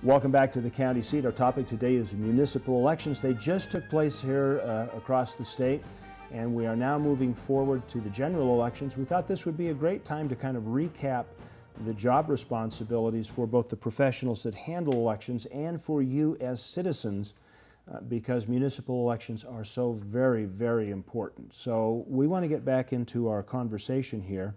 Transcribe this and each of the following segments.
Welcome back to the county seat. Our topic today is municipal elections. They just took place here across the state, and we are now moving forward to the general elections. We thought this would be a great time to kind of recap the job responsibilities for both the professionals that handle elections and for you as citizens, because municipal elections are so very, very important. So we want to get back into our conversation here,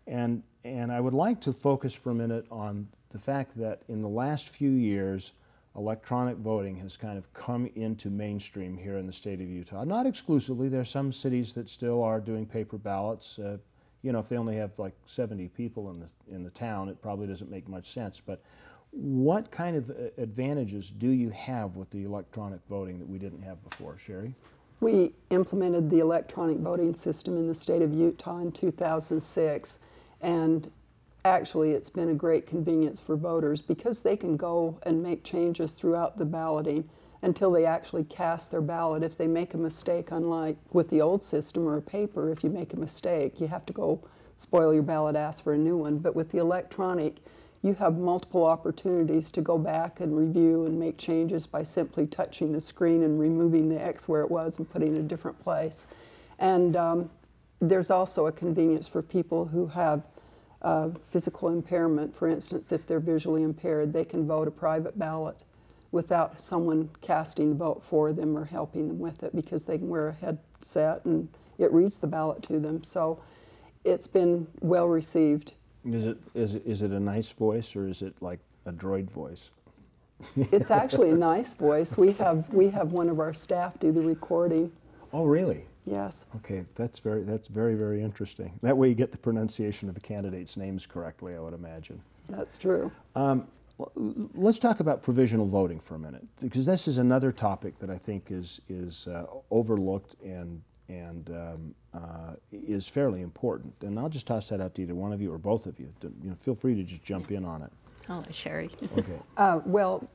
and I would like to focus for a minute on the fact that in the last few years, electronic voting has kind of come into mainstream here in the state of Utah. Not exclusively. There are some cities that still are doing paper ballots. You know, if they only have like 70 people in the town, it probably doesn't make much sense. But what kind of advantages do you have with the electronic voting that we didn't have before, Sherry? We implemented the electronic voting system in the state of Utah in 2006, and actually it's been a great convenience for voters because they can go and make changes throughout the balloting until they actually cast their ballot. If they make a mistake, unlike with the old system or a paper, if you make a mistake, you have to go spoil your ballot, ask for a new one. But with the electronic, you have multiple opportunities to go back and review and make changes by simply touching the screen and removing the X where it was and putting it in a different place. And there's also a convenience for people who have physical impairment. For instance, if they're visually impaired, they can vote a private ballot without someone casting the vote for them or helping them with it, because they can wear a headset and it reads the ballot to them. So it's been well received. Is it a nice voice, or is it like a droid voice? It's actually a nice voice. We have one of our staff do the recording. Oh, really? Yes. Okay, that's very, very interesting. That way you get the pronunciation of the candidates' names correctly, I would imagine. That's true. Let's talk about provisional voting for a minute, because this is another topic that I think is overlooked and is fairly important. And I'll just toss that out to either one of you or both of you. Feel free to just jump in on it. I'll let Sherry. Okay. Well,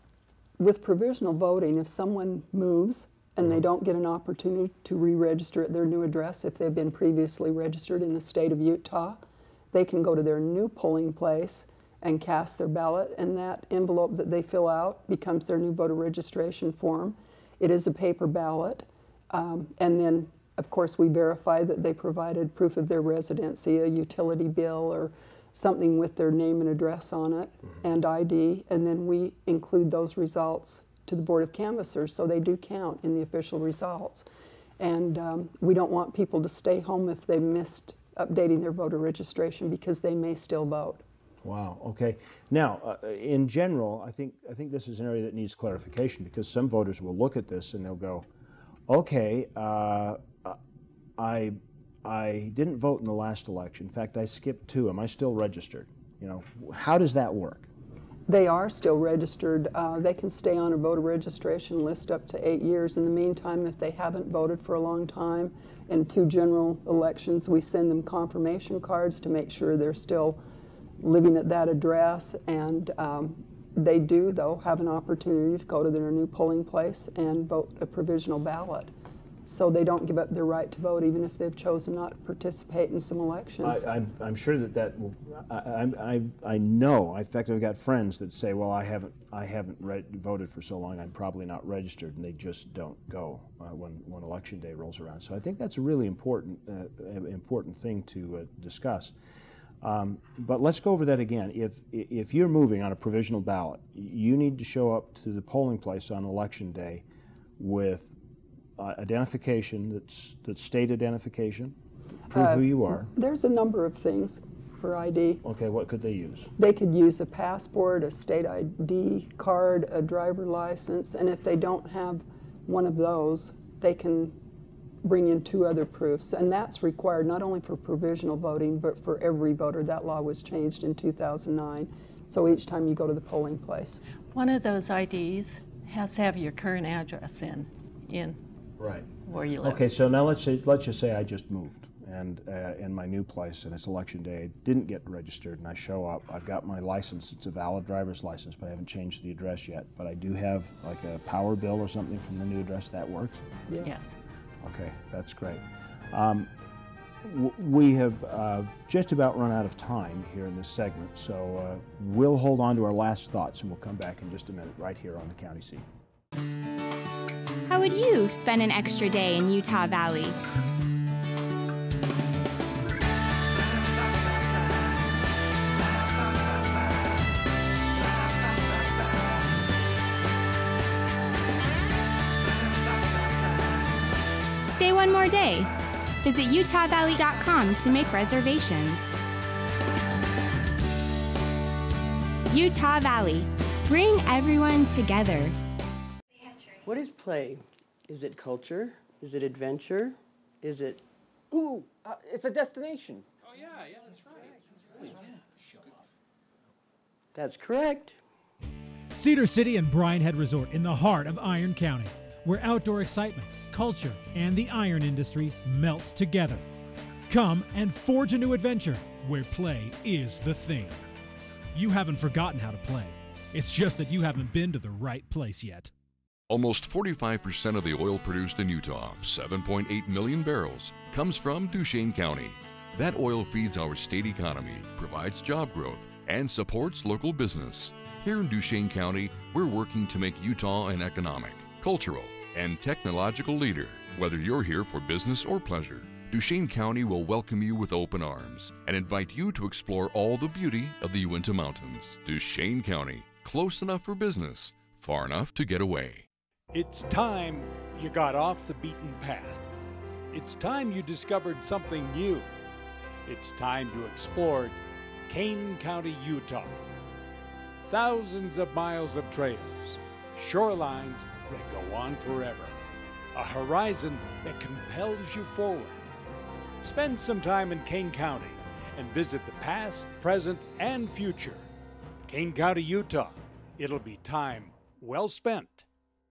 with provisional voting, if someone moves and they don't get an opportunity to re-register at their new address if they've been previously registered in the state of Utah, they can go to their new polling place and cast their ballot, and that envelope that they fill out becomes their new voter registration form. It is a paper ballot, and then of course we verify that they provided proof of their residency, a utility bill or something with their name and address on it, and ID, and then we include those results to the Board of Canvassers, so they do count in the official results. And we don't want people to stay home if they missed updating their voter registration, because they may still vote. Wow. Okay. Now, in general, I think this is an area that needs clarification, because some voters will look at this and they'll go, "Okay, I didn't vote in the last election. In fact, I skipped two. Am I still registered?" You know, how does that work? They are still registered. They can stay on a voter registration list up to 8 years. In the meantime, if they haven't voted for a long time, in 2 general elections, we send them confirmation cards to make sure they're still living at that address. And they do, though, have an opportunity to go to their new polling place and vote a provisional ballot. So they don't give up their right to vote, even if they've chosen not to participate in some elections. I'm sure that will. I know. In fact, I've got friends that say, "Well, I haven't voted for so long. I'm probably not registered," and they just don't go when election day rolls around. So I think that's a really important thing to discuss. But let's go over that again. If you're moving on a provisional ballot, you need to show up to the polling place on election day with identification, that's state identification, prove who you are. There's a number of things for ID. Okay, what could they use? They could use a passport, a state ID card, a driver license, and if they don't have one of those, they can bring in 2 other proofs, and that's required not only for provisional voting, but for every voter. That law was changed in 2009, so each time you go to the polling place. One of those IDs has to have your current address in Right. where you live. Okay, so now let's just say I just moved, and in my new place, and it's election day, I didn't get registered, and I show up. I've got my license. It's a valid driver's license, but I haven't changed the address yet. But I do have like a power bill or something from the new address. That works? Yes. Yes. Okay, that's great. We have just about run out of time here in this segment, so we'll hold on to our last thoughts and we'll come back in just a minute right here on the County Seat. How would you spend an extra day in Utah Valley? Stay one more day. Visit utahvalley.com to make reservations. Utah Valley. Bring everyone together. What is play? Is it culture? Is it adventure? Is it... Ooh, it's a destination. Oh, yeah, that's right. That's correct. Cedar City and Bryan Head Resort in the heart of Iron County, where outdoor excitement, culture, and the iron industry melts together. Come and forge a new adventure where play is the thing. You haven't forgotten how to play. It's just that you haven't been to the right place yet. Almost 45% of the oil produced in Utah, 7.8 million barrels, comes from Duchesne County. That oil feeds our state economy, provides job growth, and supports local business. Here in Duchesne County, we're working to make Utah an economic, cultural, and technological leader. Whether you're here for business or pleasure, Duchesne County will welcome you with open arms and invite you to explore all the beauty of the Uinta Mountains. Duchesne County, close enough for business, far enough to get away. It's time you got off the beaten path. It's time you discovered something new. It's time you explored Kane County, Utah. Thousands of miles of trails, shorelines that go on forever, a horizon that compels you forward. Spend some time in Kane County and visit the past, present, and future. Kane County, Utah. It'll be time well spent.